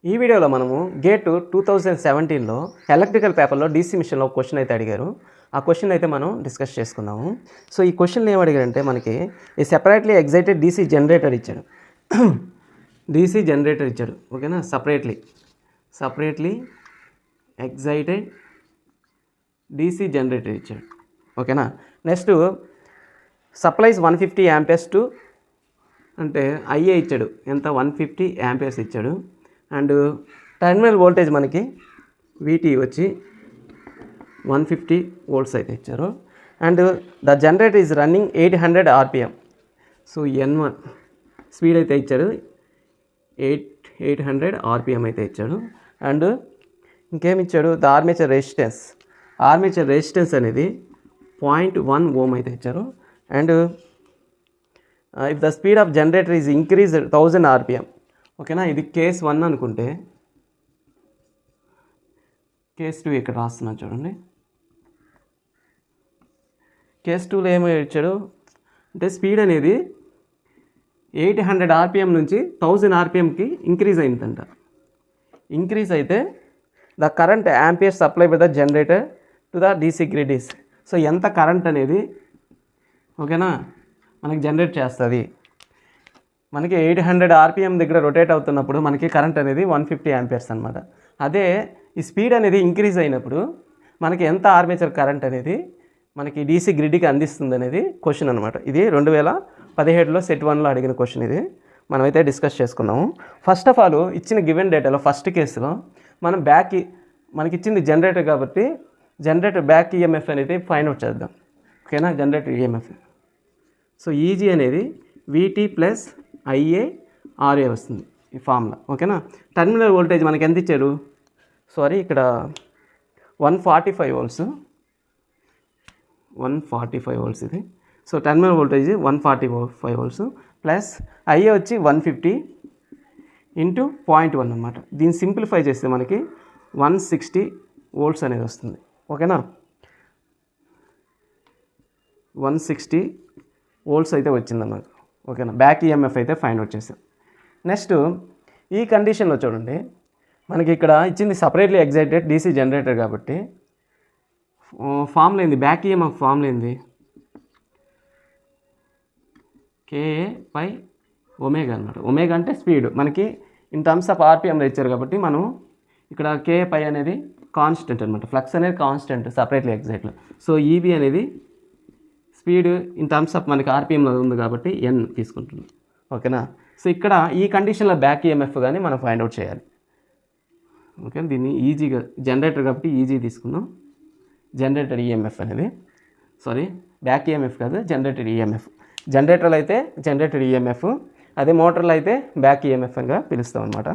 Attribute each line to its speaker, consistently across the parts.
Speaker 1: ఈ వీడియోలో మనము గేట్ 2017లో ఎలక్ట్రికల్ పేపర్లో డీసీ మిషన్లో ఒక క్వశ్చన్ అయితే అడిగారు. ఆ క్వశ్చన్ అయితే మనం డిస్కస్ చేసుకుందాము. సో ఈ క్వశ్చన్లో ఏం అడిగారంటే మనకి ఈ సెపరేట్లీ ఎగ్జైటెడ్ డీసీ జనరేటర్ ఇచ్చాడు. డీసీ జనరేటర్ ఇచ్చాడు, ఓకేనా. సపరేట్లీ ఎగ్జైటెడ్ డీసీ జనరేటర్ ఇచ్చాడు, ఓకేనా. నెక్స్ట్ సప్లైస్ 150 యాంపియర్స్ టు అంటే ఐఏ ఇచ్చాడు, ఎంత 150 యాంపియర్స్ ఇచ్చాడు. అండ్ టెర్మినల్ వోల్టేజ్ మనకి వీటీ వచ్చి 150 వోల్ట్స్ అయితే ఇచ్చారు. And the generator is running 800 RPM. So N1 speed అయితే ఇచ్చాడు, 800 RPM అయితే ఇచ్చాడు. అండ్ ఇంకేమి ఇచ్చాడు, ద ఆర్మేచర్ రెసిస్టెన్స్ అనేది 0.1 ఓమ్ అయితే ఇచ్చారు. And if the speed of generator is increase 1000 RPM, ఓకేనా. ఇది కేస్ 1 అనుకుంటే, కేస్ 2 ఇక్కడ రాస్తున్నాను చూడండి. కేస్ 2లో ఏమో ఇచ్చాడు అంటే స్పీడ్ అనేది 800 RPM నుంచి 1000 RPMకి ఇంక్రీజ్ అయిందంట. ఇంక్రీజ్ అయితే the current ampere supply by the generator to the DC grid is. So ఎంత కరెంట్ అనేది, ఓకేనా, మనకి జనరేట్ చేస్తుంది. మనకి 800 RPM దగ్గర రొటేట్ అవుతున్నప్పుడు మనకి కరెంట్ అనేది 150 యాంపియర్స్ అనమాట. అదే ఈ స్పీడ్ అనేది ఇంక్రీజ్ అయినప్పుడు మనకి ఎంత ఆర్మేచర్ కరెంట్ అనేది మనకి డీసీ గ్రిడ్కి అందిస్తుంది అనేది క్వశ్చన్ అనమాట. ఇది 2017లో సెట్ 1లో అడిగిన క్వశ్చన్. ఇది మనమైతే డిస్కస్ చేసుకున్నాము. ఫస్ట్ ఆఫ్ ఆల్ ఇచ్చిన గివెన్ డేటాలో ఫస్ట్ కేసులో మనం మనకి ఇచ్చింది జనరేటర్ కాబట్టి జనరేటర్ బ్యాక్ ఈఎంఎఫ్ అనేది ఫైండ్ అవుట్ చేద్దాం, ఓకేనా. జనరేటర్ ఈఎంఎఫ్, సో ఈజీ అనేది వీటీ ప్లస్ ఐఏ ఆర్ఏ వస్తుంది ఈ ఫార్ములా, ఓకేనా. టెర్మినల్ వోల్టేజ్ మనకి ఎంత ఇచ్చారు, ఇక్కడ 145 వోల్ట్స్ ఇది. So terminal voltage 145 volts plus IA వచ్చి 150 ఇంటూ 0.1 అనమాట. దీన్ని సింప్లిఫై చేస్తే మనకి 160 వోల్ట్స్ అనేది వస్తుంది, ఓకేనా. 160 వోల్ట్స్ అయితే వచ్చిందన్నమాట, ఓకేనా. బ్యాక్ ఈఎంఎఫ్ అయితే ఫైండ్ అవుట్ చేసాం. నెక్స్ట్ ఈ కండిషన్లో చూడండి, మనకి ఇక్కడ ఇచ్చింది సపరేట్లీ ఎగ్జైటెడ్ డీసీ జనరేటర్ కాబట్టి ఫార్ములా ఏంది, బ్యాక్ ఈఎంఎఫ్ ఫార్ములా ఏంది, కేఏ పై ఒమేగా అనమాట. ఒమేగా అంటే స్పీడ్, మనకి ఇన్ టర్మ్స్ ఆఫ్ ఆర్పిఎంలో ఇచ్చారు కాబట్టి మనం ఇక్కడ కేఏ పై అనేది కాన్స్టెంట్ అనమాట. ఫ్లక్స్ అనేది కాన్స్టెంట్ సపరేట్లీ ఎగ్జైట్లో. సో ఈబీ అనేది స్పీడ్ ఇన్ టర్మ్స్ ఆఫ్ మనకి ఆర్పిఎంలో ఉంది కాబట్టి ఎన్ తీసుకుంటుంది, ఓకేనా. సో ఇక్కడ ఈ కండిషన్లో బ్యాక్ ఈఎంఎఫ్ కానీ మనం ఫైండ్ అవుట్ చేయాలి, ఓకే. దీన్ని ఈజీగా జనరేటర్ కాబట్టి ఈజీ తీసుకుందాం. జనరేటర్ ఈఎంఎఫ్ అనేది బ్యాక్ ఈఎంఎఫ్ కాదు, జనరేటర్ ఈఎంఎఫ్. జనరేటర్లో అయితే జనరేటర్ ఈఎంఎఫ్, అదే మోటార్లో అయితే బ్యాక్ ఈఎంఎఫ్ అనిగా పిలుస్తాం అనమాట.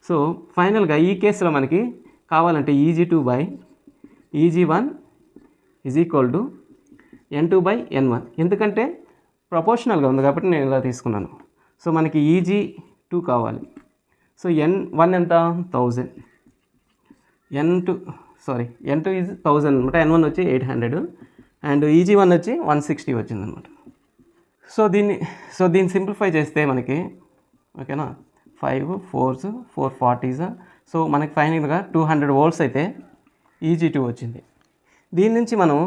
Speaker 1: సో ఫైనల్గా ఈ కేసులో మనకి కావాలంటే EG2/EG1 is equal to N2/N1, ఎందుకంటే ప్రపోర్షనల్గా ఉంది కాబట్టి నేను ఇలా తీసుకున్నాను. సో మనకి EG2 కావాలి. సో N1 ఎంత 1000, N2 ఈజ్ 1000 అనమాట. N1 వచ్చి 800 అండ్ EG1 వచ్చి 160 వచ్చిందనమాట. సో దీన్ని సింప్లిఫై చేస్తే మనకి, ఓకేనా, 5 4s 440s. సో మనకి ఫైనల్గా 200 వోల్ట్స్ అయితే EG2 వచ్చింది. దీని నుంచి మనం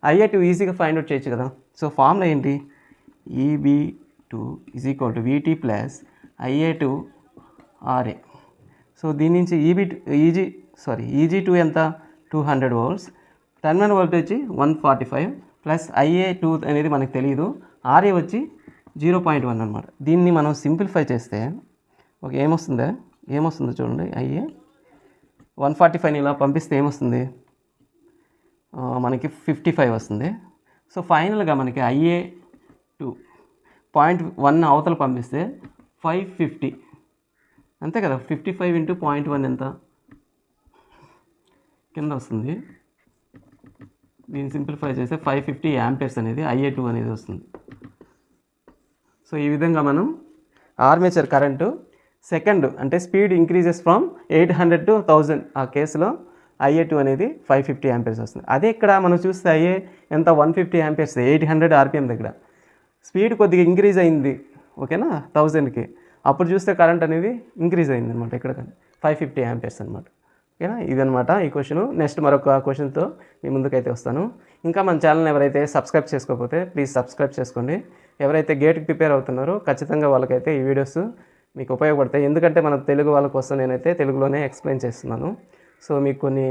Speaker 1: IA2 ఈజీగా ఫైండ్ అవుట్ చేయొచ్చు కదా. సో ఫార్ములా ఏంటి, EB2 is equal to VT plus IA2 RA. So దీని నుంచి EG2 ఎంత 200 volts, terminal voltage 145 plus IA2 అనేది మనకు తెలియదు, RA వచ్చి 0.1 అనమాట. దీన్ని మనం సింప్లిఫై చేస్తే ఏమొస్తుందో చూడండి. IA 145ని ఇలా పంపిస్తే ఏమొస్తుంది, మనకి 55 వస్తుంది. సో ఫైనల్గా మనకి IA2 0.1 అవతల పంపిస్తే 550, అంతే కదా. 55 ఇంటూ 0.1 ఎంత కింద వస్తుంది. దీన్ని సింప్లిఫై చేస్తే 550 యాంపియర్స్ అనేది IA2 అనేది వస్తుంది. సో ఈ విధంగా మనం ఆర్మేచర్ కరెంటు సెకండ్ అంటే స్పీడ్ ఇంక్రీజెస్ ఫ్రమ్ 800 to 1000 ఆ కేసులో IA2 అనేది 550 యాంపియర్స్ వస్తుంది. అదే ఇక్కడ మనం చూస్తే IA ఎంత 150 యాంపియర్స్ 800 RPM దగ్గర. స్పీడ్ కొద్దిగా ఇంక్రీజ్ అయింది, ఓకేనా, 1000కి. అప్పుడు చూస్తే కరెంట్ అనేది ఇంక్రీజ్ అయింది అనమాట. ఇక్కడ 550 ఆంపియర్స్ అనమాట. ఓకేనా, ఇదనమాట ఈ క్వశ్చన్. నెక్స్ట్ మరొక క్వశ్చన్తో మీ ముందుకైతే వస్తాను. ఇంకా మన ఛానల్ని ఎవరైతే సబ్స్క్రైబ్ చేసుకోకపోతే ప్లీజ్ సబ్స్క్రైబ్ చేసుకోండి. ఎవరైతే గేట్కి ప్రిపేర్ అవుతున్నారో ఖచ్చితంగా వాళ్ళకైతే ఈ వీడియోస్ మీకు ఉపయోగపడతాయి. ఎందుకంటే మన తెలుగు వాళ్ళ కోసం నేనైతే తెలుగులోనే ఎక్స్ప్లెయిన్ చేస్తున్నాను. సో మీకు కొన్ని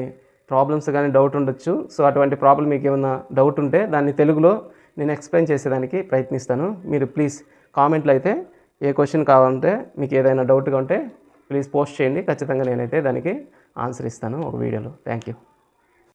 Speaker 1: ప్రాబ్లమ్స్ కానీ డౌట్ ఉండొచ్చు. సో అటువంటి ప్రాబ్లం మీకు ఏమైనా డౌట్ ఉంటే దాన్ని తెలుగులో నేను ఎక్స్ప్లెయిన్ చేసేదానికి ప్రయత్నిస్తాను. మీరు ప్లీజ్ కామెంట్లో అయితే ఏ క్వశ్చన్ కావాలంటే మీకు ఏదైనా డౌట్గా ఉంటే ప్లీజ్ పోస్ట్ చేయండి. ఖచ్చితంగా నేనైతే దానికి ఆన్సర్ ఇస్తాను ఒక వీడియోలో. Thank you.